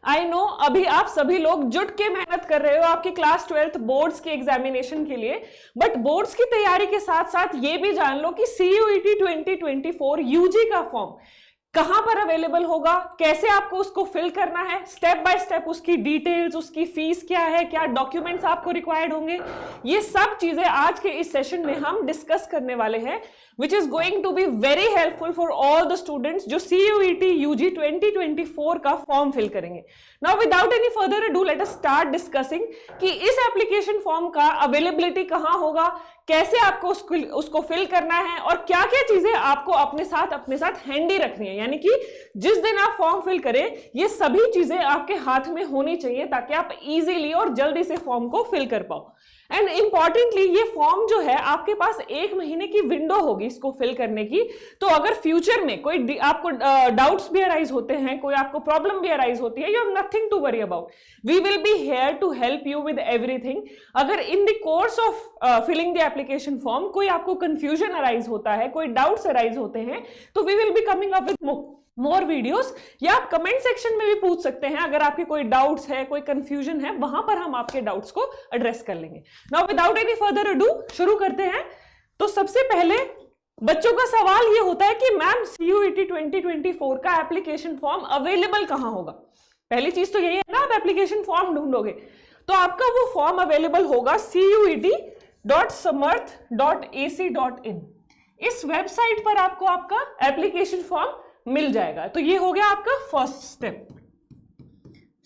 I know अभी आप सभी लोग जुट के मेहनत कर रहे हो आपके क्लास 12th बोर्ड्स के एग्जामिनेशन के लिए, बट बोर्ड्स की तैयारी के साथ साथ ये भी जान लो कि CUET 2024 यूजी का फॉर्म कहां पर अवेलेबल होगा, कैसे आपको उसको फिल करना है, स्टेप बाय स्टेप उसकी डिटेल्स, उसकी फीस क्या है, क्या डॉक्यूमेंट्स आपको रिक्वायर्ड होंगे, ये सब चीजें आज के इस सेशन में हम डिस्कस करने वाले हैं, which is going to be very helpful for all the students जो CUET UG 2024 का फॉर्म फिल करेंगे। Now without any further ado let us start discussing कि इस एप्लीकेशन फॉर्म का अवेलेबिलिटी कहां होगा, कैसे आपको उसको फिल करना है और क्या क्या चीजें आपको अपने साथ हैंडी रखनी है, यानी कि जिस दिन आप फॉर्म फिल करें ये सभी चीजें आपके हाथ में होनी चाहिए ताकि आप इजीली और जल्दी से फॉर्म को फिल कर पाओ। एंड इंपॉर्टेंटली ये फॉर्म जो है आपके पास 1 महीने की विंडो होगी इसको फिल करने की, तो अगर फ्यूचर में कोई आपको डाउट्स भी अराइज होते हैं, कोई आपको प्रॉब्लम भी अराइज होती है, you have nothing to worry about, we will be here to help you with everything. अगर in the course of filling the application form कोई आपको कंफ्यूजन अराइज होता है, कोई डाउट्स अराइज होते हैं, तो we will be coming up with more videos, या आप कमेंट सेक्शन में भी पूछ सकते हैं अगर आपके कोई डाउट्स है, कोई कंफ्यूजन है, वहां पर हम आपके डाउट्स को एड्रेस कर लेंगे। Now without any further ado शुरू करते हैं। तो सबसे पहले बच्चों का सवाल ये होता है कि मैम CUET 2024 का एप्लीकेशन फॉर्म अवेलेबल कहां होगा। पहली चीज तो यही है ना, आप एप्लीकेशन फॉर्म ढूंढोगे तो आपका वो फॉर्म अवेलेबल होगा CUET.samarth.ac.in, इस वेबसाइट पर आपको आपका एप्लीकेशन फॉर्म मिल जाएगा। तो ये हो गया आपका फर्स्ट स्टेप।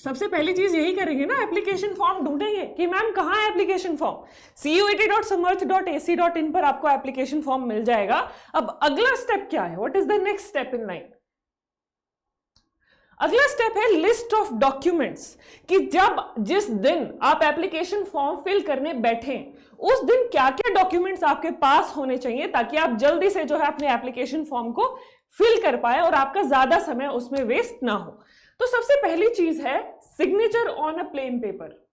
सबसे पहली चीज यही करेंगे ना, एप्लीकेशन फॉर्म ढूंढेंगे कि मैम कहां है एप्लीकेशन फॉर्म। CUET.samarth.ac.in पर आपको एप्लीकेशन फॉर्म मिल जाएगा। अब अगला स्टेप क्या है, what is the next step in line. अगला स्टेप है लिस्ट ऑफ डॉक्यूमेंट्स, कि जिस दिन आप एप्लीकेशन फॉर्म फिल करने बैठे उस दिन क्या क्या डॉक्यूमेंट्स आपके पास होने चाहिए ताकि आप जल्दी से जो है अपने एप्लीकेशन फॉर्म को फिल कर पाए और आपका ज्यादा समय उसमें वेस्ट ना हो। तो सबसे पहली चीज है signature on a plain paper.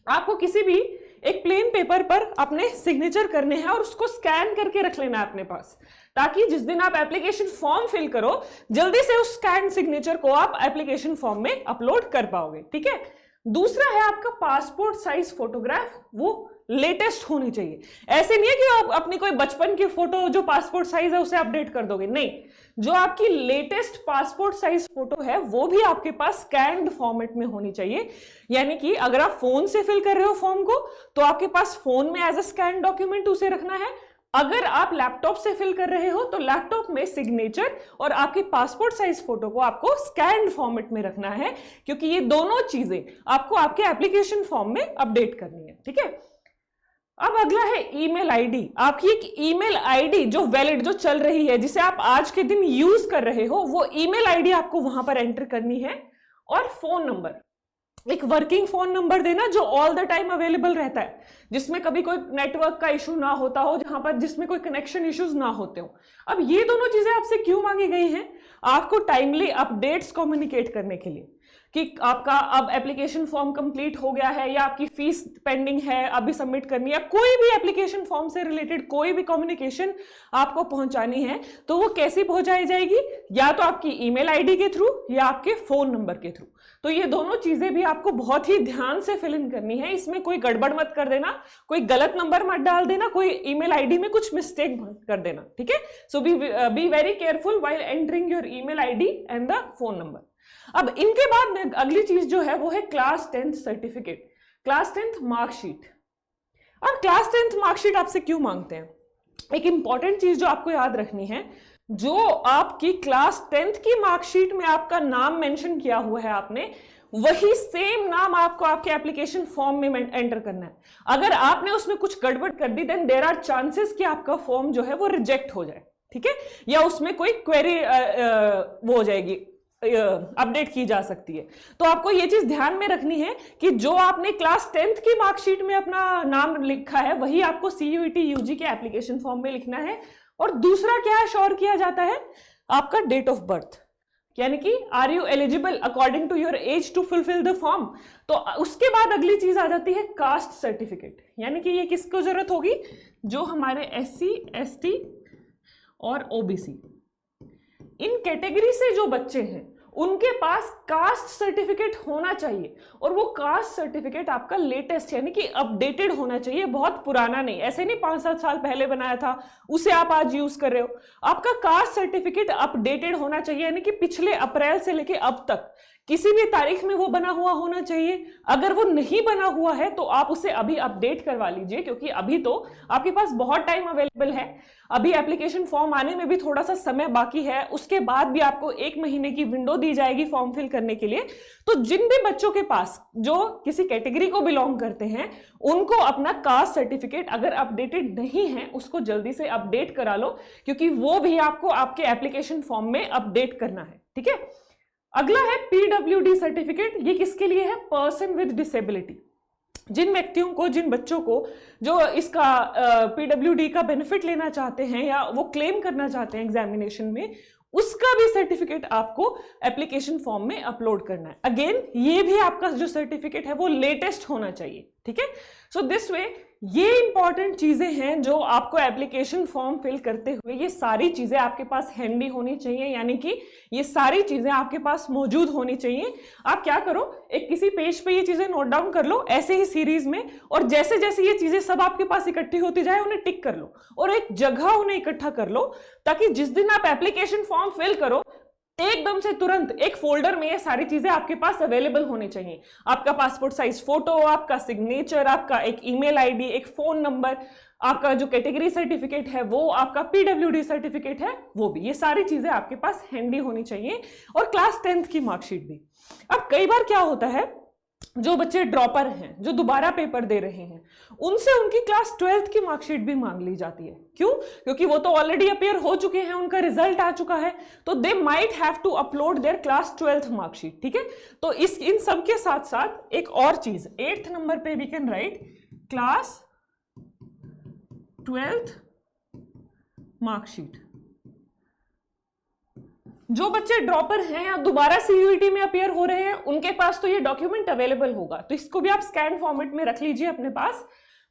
आपको किसी भी एक प्लेन पेपर पर अपने सिग्नेचर करने हैं और उसको स्कैन करके रख लेना है अपने पास, ताकि जिस दिन आप एप्लीकेशन फॉर्म फिल करो जल्दी से उस स्कैन सिग्नेचर को आप एप्लीकेशन फॉर्म में अपलोड कर पाओगे। ठीक है। दूसरा है आपका पासपोर्ट साइज फोटोग्राफ, वो लेटेस्ट होनी चाहिए। ऐसे नहीं है कि आप अपनी कोई बचपन की फोटो जो पासपोर्ट साइज है उसे अपडेट कर दोगे, नहीं, जो आपकी लेटेस्ट पासपोर्ट साइज फोटो है वो भी आपके पास स्कैन्ड फॉर्मेट में होनी चाहिए। यानी कि अगर आप फोन से फिल कर रहे हो फॉर्म को तो आपके पास फोन में एज अ स्कैन डॉक्यूमेंट उसे रखना है। अगर आप लैपटॉप से फिल कर रहे हो तो लैपटॉप में सिग्नेचर और आपकी पासपोर्ट साइज फोटो को आपको स्कैन्ड फॉर्मेट में रखना है, क्योंकि ये दोनों चीजें आपको आपके एप्लीकेशन फॉर्म में अपडेट करनी है। ठीक है। अब अगला है ईमेल आईडी। आपकी एक ईमेल आईडी जो वैलिड, जो चल रही है, जिसे आप आज के दिन यूज कर रहे हो, वो ईमेल आईडी आपको वहां पर एंटर करनी है। और फोन नंबर, एक वर्किंग फोन नंबर देना जो ऑल द टाइम अवेलेबल रहता है, जिसमें कभी कोई नेटवर्क का इशू ना होता हो, जहां पर जिसमें कोई कनेक्शन इश्यूज ना होते हो। अब ये दोनों चीजें आपसे क्यों मांगी गई हैं, आपको टाइमली अपडेट्स कम्युनिकेट करने के लिए कि आपका अब एप्लीकेशन फॉर्म कंप्लीट हो गया है या आपकी फीस पेंडिंग है अभी सबमिट करनी है, कोई भी एप्लीकेशन फॉर्म से रिलेटेड कोई भी कम्युनिकेशन आपको पहुंचानी है तो वो कैसे पहुंचाई जाएगी, या तो आपकी ईमेल आईडी के थ्रू या आपके फोन नंबर के थ्रू। तो ये दोनों चीजें भी आपको बहुत ही ध्यान से फिल इन करनी है, इसमें कोई गड़बड़ मत कर देना, कोई गलत नंबर मत डाल देना, कोई ईमेल आईडी में कुछ मिस्टेक मत कर देना। ठीक है। So be very careful while entering your email ID and the phone number. अब इनके बाद में अगली चीज जो है वो है class 10th certificate, class 10th marksheet. अब क्लास 10th मार्कशीट आपसे क्यों मांगते हैं, एक इंपॉर्टेंट चीज जो आपको याद रखनी है, जो आपकी क्लास 10th की मार्कशीट में आपका नाम मेंशन किया हुआ है आपने, वही सेम नाम आपको आपके एप्लीकेशन फॉर्म में एंटर करना है। अगर आपने उसमें कुछ गड़बड़ कर दी देन देयर आर चांसेस कि आपका फॉर्म जो है वो रिजेक्ट हो जाए। ठीक है। या उसमें कोई क्वेरी वो हो जाएगी, अपडेट की जा सकती है। तो आपको ये चीज ध्यान में रखनी है कि जो आपने क्लास 10th की मार्कशीट में अपना नाम लिखा है वही आपको CUET UG के एप्लीकेशन फॉर्म में लिखना है। और दूसरा क्या श्योर किया जाता है, आपका डेट ऑफ बर्थ, यानी कि are you eligible according to your age to fulfil the form. तो उसके बाद अगली चीज आ जाती है कास्ट सर्टिफिकेट, यानी कि ये किसको जरूरत होगी, जो हमारे SC ST और OBC इन कैटेगरी से जो बच्चे हैं उनके पास कास्ट सर्टिफिकेट होना चाहिए, और वो कास्ट सर्टिफिकेट आपका लेटेस्ट यानी कि अपडेटेड होना चाहिए, बहुत पुराना नहीं। ऐसे नहीं 5-7 साल पहले बनाया था उसे आप आज यूज कर रहे हो। आपका कास्ट सर्टिफिकेट अपडेटेड होना चाहिए, यानी कि पिछले अप्रैल से लेके अब तक किसी भी तारीख में वो बना हुआ होना चाहिए। अगर वो नहीं बना हुआ है तो आप उसे अभी अपडेट करवा लीजिए, क्योंकि अभी तो आपके पास बहुत टाइम अवेलेबल है। अभी एप्लीकेशन फॉर्म आने में भी थोड़ा सा समय बाकी है, उसके बाद भी आपको 1 महीने की विंडो दी जाएगी फॉर्म फिल करने के लिए। तो जिन भी बच्चों के पास जो किसी कैटेगरी को बिलोंग करते हैं, उनको अपना कास्ट सर्टिफिकेट अगर अपडेटेड नहीं है उसको जल्दी से अपडेट करा लो, क्योंकि वो भी आपको आपके एप्लीकेशन फॉर्म में अपडेट करना है। ठीक है, अगला है पीडब्ल्यूडी सर्टिफिकेट। ये किसके लिए है? Person with disability. जिन व्यक्तियों को, जिन बच्चों को जो इसका पीडब्ल्यूडी का बेनिफिट लेना चाहते हैं या वो क्लेम करना चाहते हैं एग्जामिनेशन में, उसका भी सर्टिफिकेट आपको एप्लीकेशन फॉर्म में अपलोड करना है। अगेन ये भी आपका जो सर्टिफिकेट है वो लेटेस्ट होना चाहिए। ठीक है, सो दिस वे ये इंपॉर्टेंट चीजें हैं जो आपको एप्लीकेशन फॉर्म फिल करते हुए ये सारी चीजें आपके पास हैंडी होनी चाहिए, यानी कि ये सारी चीजें आपके पास मौजूद होनी चाहिए। आप क्या करो, एक किसी पेज पे ये चीजें नोट डाउन कर लो ऐसे ही सीरीज में, और जैसे जैसे ये चीजें सब आपके पास इकट्ठी होती जाए उन्हें टिक कर लो और एक जगह उन्हें इकट्ठा कर लो, ताकि जिस दिन आप एप्लीकेशन फॉर्म फिल करो एकदम से तुरंत एक फोल्डर में ये सारी चीजें आपके पास अवेलेबल होनी चाहिए। आपका पासपोर्ट साइज फोटो, आपका सिग्नेचर, आपका एक ईमेल आईडी, एक फोन नंबर, आपका जो कैटेगरी सर्टिफिकेट है वो, आपका पीडब्ल्यूडी सर्टिफिकेट है वो भी, ये सारी चीजें आपके पास हैंडी होनी चाहिए, और क्लास 10th की मार्कशीट भी। अब कई बार क्या होता है, जो बच्चे ड्रॉपर हैं, जो दोबारा पेपर दे रहे हैं, उनसे उनकी क्लास 12th की मार्कशीट भी मांग ली जाती है। क्यों? क्योंकि वो तो ऑलरेडी अपीयर हो चुके हैं, उनका रिजल्ट आ चुका है, तो they might have to upload their class 12th marksheet. ठीक है, तो इन सब के साथ साथ एक और चीज 8th नंबर पे we can write class 12th marksheet. जो बच्चे ड्रॉपर हैं या दोबारा सीयूईटी में अपीयर हो रहे हैं, उनके पास तो ये डॉक्यूमेंट अवेलेबल होगा, तो इसको भी आप स्कैन फॉर्मेट में रख लीजिए अपने पास।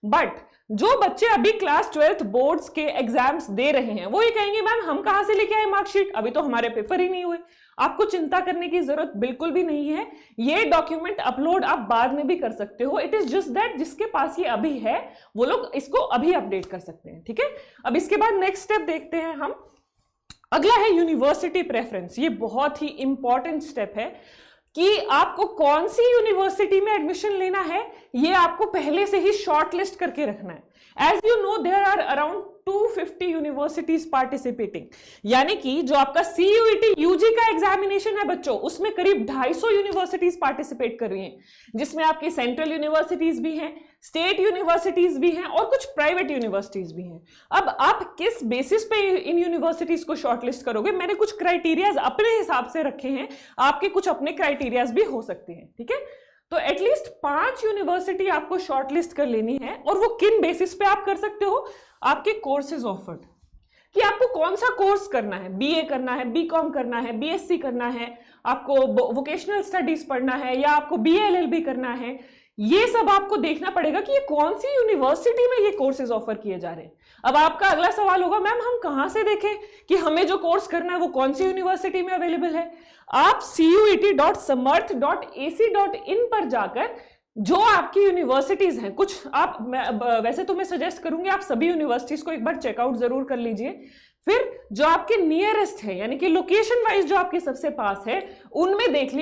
बट जो बच्चे अभी क्लास 12th बोर्ड्स के एग्जाम्स दे रहे हैं, वो ये कहेंगे मैम हम कहां से लेके आए मार्कशीट, अभी तो हमारे पेपर ही नहीं हुए। आपको चिंता करने की जरूरत बिल्कुल भी नहीं है, ये डॉक्यूमेंट अपलोड आप बाद में भी कर सकते हो। इट इज जस्ट दैट जिसके पास ये अभी है वो लोग इसको अभी अपडेट कर सकते हैं। ठीक है, अब इसके बाद नेक्स्ट स्टेप देखते हैं हम। अगला है यूनिवर्सिटी प्रेफरेंस। ये बहुत ही इंपॉर्टेंट स्टेप है कि आपको कौन सी यूनिवर्सिटी में एडमिशन लेना है, ये आपको पहले से ही शॉर्टलिस्ट करके रखना है। As you know there are around 250 universities participating, यानी कि जो आपका सीयूईटी यूजी का एग्जामिनेशन है बच्चों, उसमें करीब 250 यूनिवर्सिटीज पार्टिसिपेट कर रही हैं, जिसमें आपकी सेंट्रल यूनिवर्सिटीज भी हैं, स्टेट यूनिवर्सिटीज भी हैं और कुछ प्राइवेट यूनिवर्सिटीज भी हैं। अब आप किस बेसिस पे इन यूनिवर्सिटीज को शॉर्टलिस्ट करोगे? मैंने कुछ क्राइटेरियाज अपने हिसाब से रखे हैं, आपके कुछ अपने क्राइटेरियाज भी हो सकते हैं। ठीक है, तो एटलीस्ट 5 यूनिवर्सिटी आपको शॉर्टलिस्ट कर लेनी है, और वो किन बेसिस पे आप कर सकते हो? आपके कोर्सेज ऑफर्ड, कि आपको कौन सा कोर्स करना है, बीए करना है, बीकॉम करना है, बीएससी करना है, आपको वोकेशनल स्टडीज पढ़ना है, या आपको बीएलएलबी करना है। ये सब आपको देखना पड़ेगा कि ये कौन सी यूनिवर्सिटी में ये कोर्सेज ऑफर किए जा रहे हैं। अब आपका अगला सवाल होगा मैम हम कहां से देखें कि हमें जो कोर्स करना है वो कौन सी यूनिवर्सिटी में अवेलेबल है? आप cuet.samarth.ac.in पर जाकर जो आपकी यूनिवर्सिटीज हैं, कुछ आप वैसे तो मैं सजेस्ट करूंगी आप सभी यूनिवर्सिटीज को एक बार चेकआउट जरूर कर लीजिए। फिर जो आपके नियरेस्ट है, यानी कि लोकेशन वाइज जो आपके सबसे पास है, उनमें देख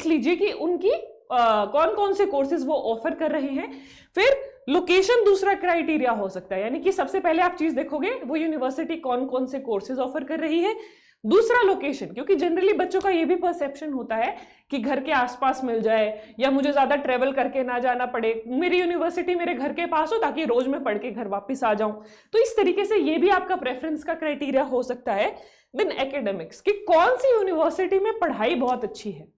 लीजिए कि उनकी कौन कौन से कोर्सेज वो ऑफर कर रहे हैं। फिर लोकेशन दूसरा क्राइटेरिया हो सकता है, यानी कि सबसे पहले आप चीज देखोगे वो यूनिवर्सिटी कौन कौन से कोर्सेज ऑफर कर रही है। दूसरा लोकेशन, क्योंकि जनरली बच्चों का ये भी परसेप्शन होता है कि घर के आसपास मिल जाए या मुझे ज्यादा ट्रेवल करके ना जाना पड़े, मेरी यूनिवर्सिटी मेरे घर के पास हो ताकि रोज मैं पढ़ के घर वापस आ जाऊं। तो इस तरीके से ये भी आपका प्रेफरेंस का क्राइटेरिया हो सकता है। देन एकेडमिक्स, कि कौन सी यूनिवर्सिटी में पढ़ाई बहुत अच्छी है,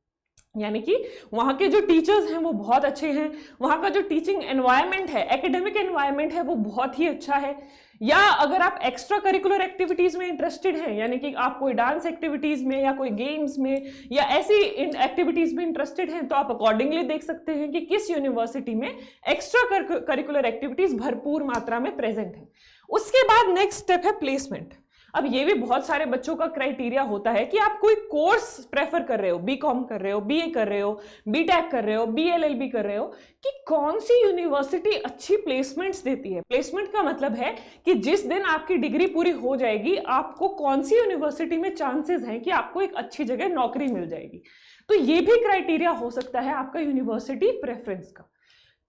यानी कि वहां के जो टीचर्स हैं वो बहुत अच्छे हैं, वहां का जो टीचिंग एनवायरनमेंट है, एकेडमिक एनवायरनमेंट है वो बहुत ही अच्छा है। या अगर आप एक्स्ट्रा करिकुलर एक्टिविटीज में इंटरेस्टेड हैं, यानी कि आप कोई डांस एक्टिविटीज में या कोई गेम्स में या ऐसी एक्टिविटीज में इंटरेस्टेड हैं, तो आप अकॉर्डिंगली देख सकते हैं कि किस यूनिवर्सिटी में एक्स्ट्रा करिकुलर एक्टिविटीज भरपूर मात्रा में प्रेजेंट है। उसके बाद नेक्स्ट स्टेप है प्लेसमेंट। अब ये भी बहुत सारे बच्चों का क्राइटेरिया होता है कि आप कोई कोर्स प्रेफर कर रहे हो, बीकॉम कर रहे हो, बीए कर रहे हो, बीटेक कर रहे हो, बीएलएलबी कर रहे हो, कि कौन सी यूनिवर्सिटी अच्छी प्लेसमेंट्स देती है। प्लेसमेंट का मतलब है कि जिस दिन आपकी डिग्री पूरी हो जाएगी आपको कौन सी यूनिवर्सिटी में चांसेस हैं कि आपको एक अच्छी जगह नौकरी मिल जाएगी। तो ये भी क्राइटेरिया हो सकता है आपका यूनिवर्सिटी प्रेफरेंस का।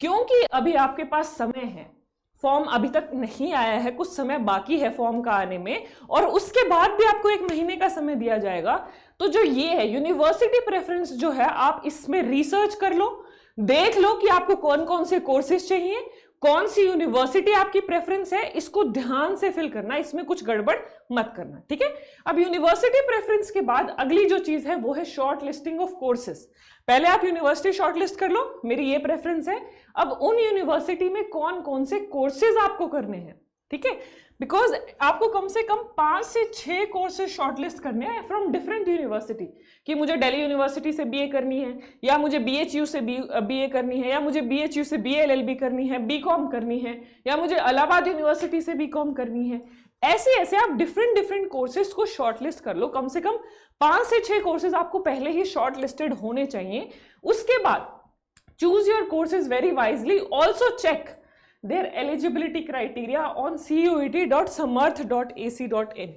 क्योंकि अभी आपके पास समय है, फॉर्म अभी तक नहीं आया है, कुछ समय बाकी है फॉर्म का आने में, और उसके बाद भी आपको 1 महीने का समय दिया जाएगा। तो जो ये है यूनिवर्सिटी प्रेफरेंस जो है, आप इसमें रिसर्च कर लो, देख लो कि आपको कौन कौन से कोर्सेज चाहिए, कौन सी यूनिवर्सिटी आपकी प्रेफरेंस है, इसको ध्यान से फिल करना, इसमें कुछ गड़बड़ मत करना, ठीक है। अब यूनिवर्सिटी प्रेफरेंस के बाद अगली जो चीज है वो है शॉर्ट लिस्टिंग ऑफ कोर्सेज। पहले आप यूनिवर्सिटी शॉर्टलिस्ट कर लो, मेरी ये प्रेफरेंस है। अब उन यूनिवर्सिटी में कौन कौन से कोर्सेज आपको करने हैं, ठीक है, बिकॉज आपको कम से कम 5 से 6 कोर्सेज शॉर्टलिस्ट करने हैं फ्रॉम डिफरेंट यूनिवर्सिटी, कि मुझे दिल्ली यूनिवर्सिटी से बीए करनी है, या मुझे बीएचयू से बीए करनी है, या मुझे बीएचयू से बीएलएलबी करनी है, बीकॉम करनी है, या मुझे इलाहाबाद यूनिवर्सिटी से बीकॉम करनी है। ऐसे ऐसे आप डिफरेंट कोर्सेज को शॉर्टलिस्ट कर लो। कम से कम 5 से 6 कोर्सेज आपको पहले ही शॉर्टलिस्टेड होने चाहिए। उसके बाद choose your courses very wisely, also check their eligibility criteria on cuet.samarth.ac.in।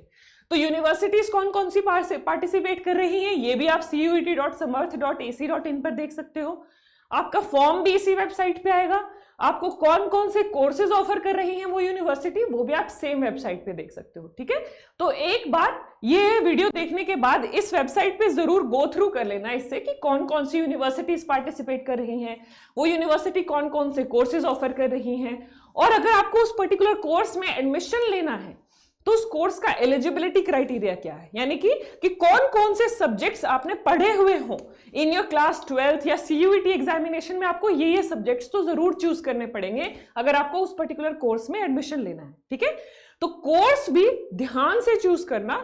तो यूनिवर्सिटीज कौन कौन सी पार्टिसिपेट कर रही हैं ये भी आप cuet.samarth.ac.in पर देख सकते हो। आपका फॉर्म भी इसी वेबसाइट पे आएगा। आपको कौन कौन से कोर्सेज ऑफर कर रही हैं वो यूनिवर्सिटी, वो भी आप सेम वेबसाइट पे देख सकते हो, ठीक है। तो एक बार ये वीडियो देखने के बाद इस वेबसाइट पे जरूर गो थ्रू कर लेना इससे, कि कौन कौन सी यूनिवर्सिटीज पार्टिसिपेट कर रही हैं, वो यूनिवर्सिटी कौन कौन से कोर्सेज ऑफर कर रही हैं, और अगर आपको उस पर्टिकुलर कोर्स में एडमिशन लेना है तो उस कोर्स का एलिजिबिलिटी क्राइटेरिया क्या है, यानी कि कौन कौन से सब्जेक्ट्स आपने पढ़े हुए हो इन योर क्लास 12th या CUET एग्जामिनेशन में। आपको ये सब्जेक्ट्स तो जरूर चूज करने पड़ेंगे अगर आपको उस पर्टिकुलर कोर्स में एडमिशन लेना है, ठीक है। तो कोर्स भी ध्यान से चूज करना,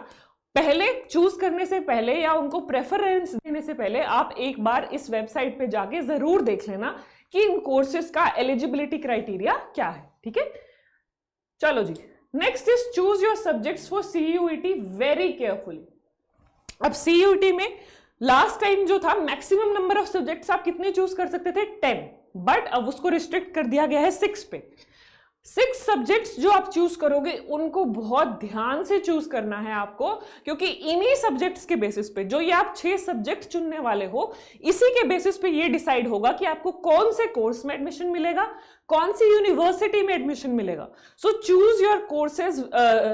पहले चूज करने से पहले या उनको प्रेफरेंस देने से पहले आप एक बार इस वेबसाइट पे जाके जरूर देख लेना कि इन कोर्सेज का एलिजिबिलिटी क्राइटेरिया क्या है, ठीक है। चलो जी, next is choose your subjects for CUET very carefully. अब CUET में लास्ट टाइम जो था मैक्सिमम नंबर ऑफ सब्जेक्ट्स आप कितने चूज कर सकते थे, 10, बट अब उसको रिस्ट्रिक्ट कर दिया गया है 6 पे। 6 सब्जेक्ट्स जो आप चूज करोगे उनको बहुत ध्यान से चूज करना है आपको, क्योंकि इन्हीं सब्जेक्ट्स के बेसिस पे जो ये आप 6 सब्जेक्ट चुनने वाले हो, इसी के बेसिस पे ये डिसाइड होगा कि आपको कौन से कोर्स में एडमिशन मिलेगा, कौन सी यूनिवर्सिटी में एडमिशन मिलेगा। So choose your courses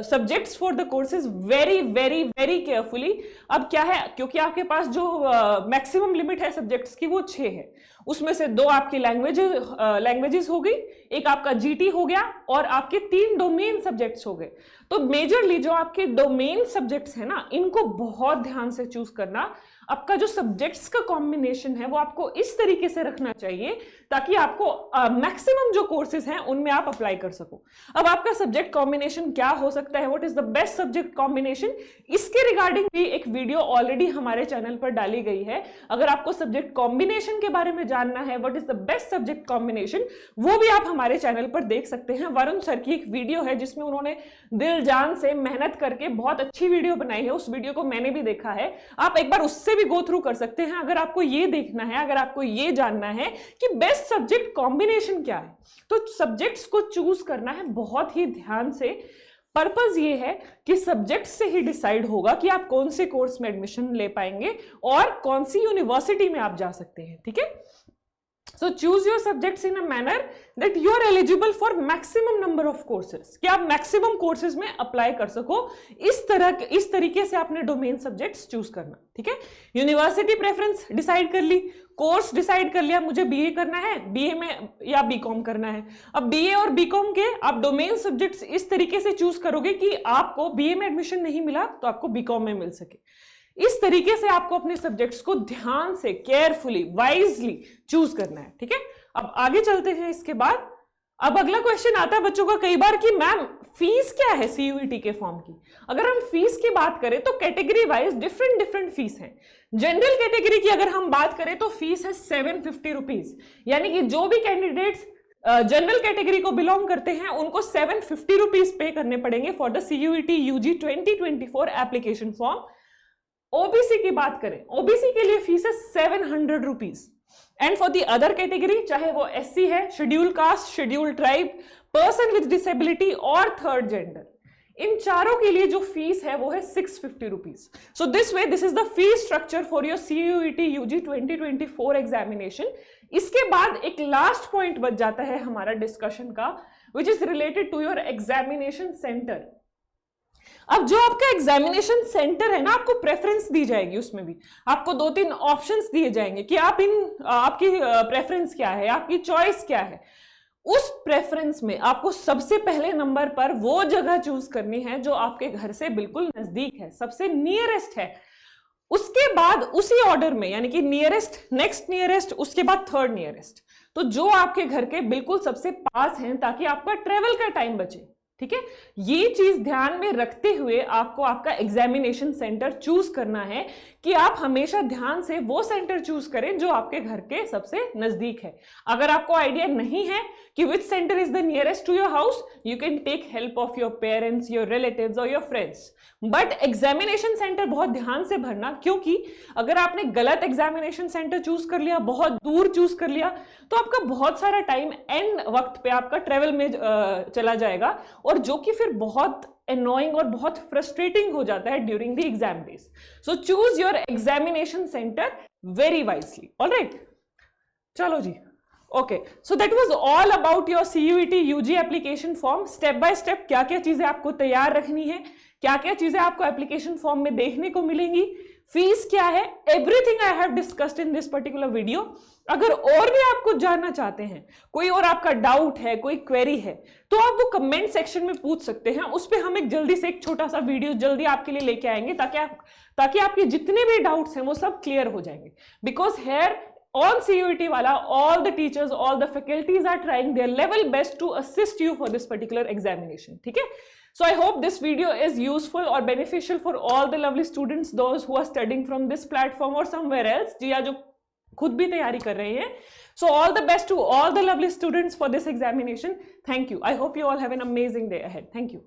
subjects for the courses very very very carefully. अब क्या है, क्योंकि आपके पास जो मैक्सिमम लिमिट है सब्जेक्ट्स की वो 6 है, उसमें से 2 आपकी लैंग्वेजेस हो गई, एक आपका GT हो गया, और आपके 3 डोमेन सब्जेक्ट्स हो गए। तो मेजरली जो आपके डोमेन सब्जेक्ट्स है ना, इनको बहुत ध्यान से चूज करना। आपका जो सब्जेक्ट्स का कॉम्बिनेशन है वो आपको इस तरीके से रखना चाहिए ताकि आपको मैक्सिमम जो कोर्सेज हैं उनमें आप अप्लाई कर सको। अब आपका सब्जेक्ट कॉम्बिनेशन क्या हो सकता है, what is the best subject combination, इसके रिगार्डिंग भी एक वीडियो ऑलरेडी हमारे चैनल पर डाली गई है। अगर आपको सब्जेक्ट कॉम्बिनेशन के बारे में जानना है, what is the best subject combination, वो भी आप हमारे चैनल पर देख सकते हैं। वरुण सर की एक वीडियो है जिसमें उन्होंने दिल जान से मेहनत करके बहुत अच्छी वीडियो बनाई है, उस वीडियो को मैंने भी देखा है, आप एक बार उससे भी गो थ्रू कर सकते हैं अगर आपको ये देखना है, अगर आपको ये जानना है कि बेस्ट सब्जेक्ट कॉम्बिनेशन क्या है। तो सब्जेक्ट्स को चूज करना है बहुत ही ध्यान से। पर्पस ये है कि सब्जेक्ट से ही डिसाइड होगा कि आप कौन से कोर्स में एडमिशन ले पाएंगे और कौन सी यूनिवर्सिटी में आप जा सकते हैं, ठीक है। So choose your subjects in a manner that you are eligible for maximum number of courses, कि आप मैक्सिमम कोर्सेज में अप्लाई कर सको। इस तरीके से आपने डोमेन सब्जेक्ट्स चूज करना, ठीक है। यूनिवर्सिटी प्रेफरेंस डिसाइड कर ली, कोर्स डिसाइड कर लिया, मुझे बीए करना है, बीए में या बीकॉम करना है। अब बीए और बीकॉम के आप डोमेन सब्जेक्ट्स इस तरीके से चूज करोगे कि आपको बीए में एडमिशन नहीं मिला तो आपको बीकॉम में मिल सके। इस तरीके से आपको अपने सब्जेक्ट्स को ध्यान से केयरफुली वाइजली चूज करना है, ठीक है। अब आगे चलते हैं इसके बाद। अब अगला क्वेश्चन आता है बच्चों का कई बार कि मैम फीस क्या है CUET के फॉर्म की। अगर हम फीस की बात करें तो कैटेगरी वाइज डिफरेंट फीस है। जनरल कैटेगरी की अगर हम बात करें तो फीस है 750 रुपीज, यानी कि जो भी कैंडिडेट्स जनरल कैटेगरी को बिलोंग करते हैं उनको 750 रुपीज पे करने पड़ेंगे for the CUET UG 2024 application form. OBC की बात करें, ओबीसी के लिए फीस है 700 rupees. And for the other category, चाहे वो SC है, schedule caste, schedule tribe, person with disability और थर्ड जेंडर, इन चारों के लिए जो फीस है वो है 650 rupees. So this way this is the fees structure for your CUET UG 2024 examination. इसके बाद एक लास्ट पॉइंट बच जाता है हमारा डिस्कशन का, which is related to your examination centre. अब जो आपका एग्जामिनेशन सेंटर है ना, आपको प्रेफरेंस दी जाएगी, उसमें भी आपको 2-3 ऑप्शंस दिए जाएंगे कि आप आपकी प्रेफरेंस क्या है, आपकी चॉइस क्या है। उस प्रेफरेंस में आपको सबसे पहले नंबर पर वो जगह चूज करनी है जो आपके घर से बिल्कुल नजदीक है, सबसे नियरेस्ट है। उसके बाद उसी ऑर्डर में, यानी कि नियरेस्ट, नेक्स्ट नियरेस्ट, उसके बाद थर्ड नियरेस्ट, तो जो आपके घर के बिल्कुल सबसे पास हैं, ताकि आपका ट्रेवल का टाइम बचे। ठीक है, ये चीज ध्यान में रखते हुए आपको आपका एग्जामिनेशन सेंटर चूज करना है कि आप हमेशा ध्यान से वो सेंटर चूज करें जो आपके घर के सबसे नजदीक है। अगर आपको आइडिया नहीं है कि which centre is the nearest to your house, you can take help of your parents, your relatives और your friends. But examination centre बहुत ध्यान से भरना, क्योंकि अगर आपने गलत एग्जामिनेशन सेंटर चूज कर लिया, बहुत दूर चूज कर लिया, तो आपका बहुत सारा टाइम एंड वक्त पे आपका ट्रेवल में चला जाएगा, और जो कि फिर बहुत annoying और बहुत frustrating हो जाता है during the exam days. So choose your examination center very wisely. All right? चलो जी. Okay. So that was all about your CUET UG application form. Step by step क्या क्या चीजें आपको तैयार रखनी है, क्या क्या चीजें आपको एप्लीकेशन फॉर्म में देखने को मिलेंगी, फीस क्या है, everything I have discussed in this particular video. अगर और भी आप कुछ जानना चाहते हैं, कोई और आपका डाउट है, कोई क्वेरी है, तो आप वो कमेंट सेक्शन में पूछ सकते हैं। उस पर हम एक जल्दी से एक छोटा सा वीडियो जल्दी आपके लिए लेके आएंगे, ताकि आपके जितने भी डाउट्स हैं वो सब क्लियर हो जाएंगे। Because here on CUET wala, all the teachers, all the faculties are trying their level best to assist you for this particular examination. ठीक है? So I hope this video is useful or beneficial for all the lovely students, those who are studying from this platform or somewhere else, जिया जो खुद भी तैयारी कर रहे हैं। So all the best to all the lovely students for this examination. Thank you. I hope you all have an amazing day ahead. Thank you.